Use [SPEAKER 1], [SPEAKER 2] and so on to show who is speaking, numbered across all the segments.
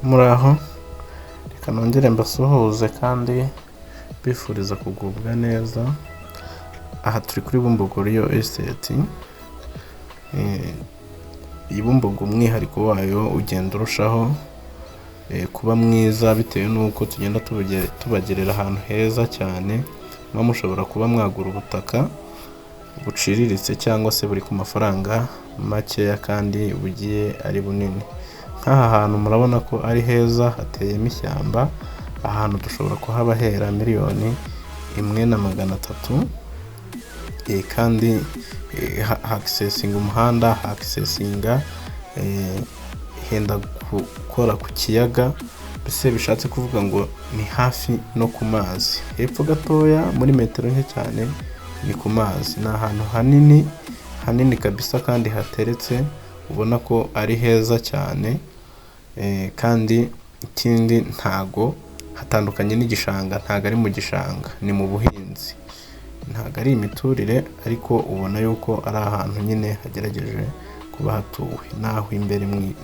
[SPEAKER 1] Muraho, reka nongere mbasuhuze kandi bifuriza kugubwa neza. Aha turi kuri Bumbogo Real Estate. Iyi Bumbogo umwihariko wayo ugenda urushaho kuba mwiza bitewe n'uko tugenda tubagerera ahantu heza cyane. Mushobora kuba mwagura ubutaka buciriritse cyangwa se buri ku mafaranga makeya kandi bugiye ari bunini. Nk'aha hantu murabona ko ari heza, hateyemo ishyamba. Ahantu dushobora kuhabahera $1,300,000, kandi hakisesinga umuhanda, hakisesinga henda gukora ku kiyaga. Bise bishatse kuvuga ngo ni hafi no ku mazi. Hepfo gatoya muri metero nke cyane ni ku mazi. Ni ahantu hanini kabisa kandi hateretse, ubona ko ari heza cyane. Kandi ikindi ntago hatandukanye n'igishanga, ntago ari mu gishanga, ni mu buhinzi. Ntago ari imiturire, ariko ubona yuko ari ahantu nyine hagerageje kuba hatuwe. Naho imbere mu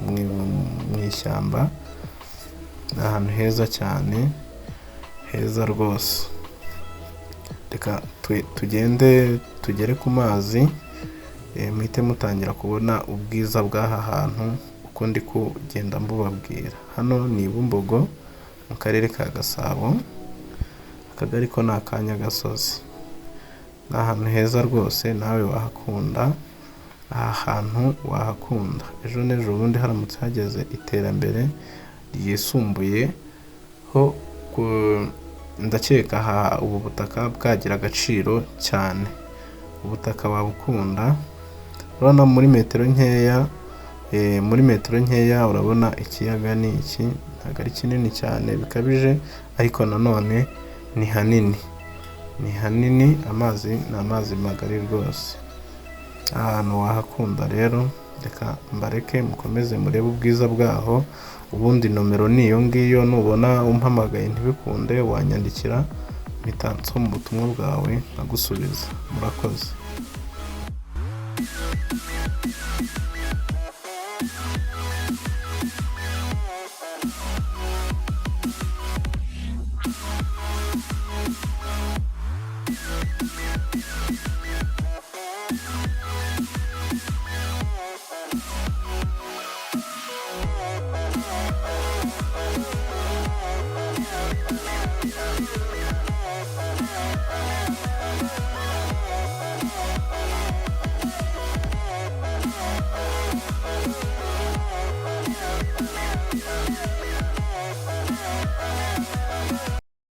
[SPEAKER 1] ishyamba, ni ahantu heza cyane, heza rwose. Reka tugende tugere ku mazi, muhite mutangira kubona ubwiza bw'aha hantu uko ndi kugenda mbubabwira. Hano ni Bumbogo mu karere ka Gasabo, akagari ko ni aka Nyagasozi. Ni ahantu heza rwose, nawe wahakunda. Aha hantu wahakunda ejo n'ejo bundi haramutse hageze iterambere ryisumbuye ho. Ndakeka ubu butaka bwagira agaciro cyane. Ubutaka wabukunda. Urabona muri metero nkeya urabona ikiyaga ni iki. Ntabwo ari kinini cyane bikabije, ariko nanone ni hanini. Amazi ni amazi magari rwose. Ahantu wahakunda rero. Reka mbareke mukomeze murebe ubwiza bwaho. Ubundi nomero ni iyo ngiyo, nubona umpamagaye ntibikunde wanyandikira, mpita nsoma ubutumwa bwawe nkagusubiza. Murakoze.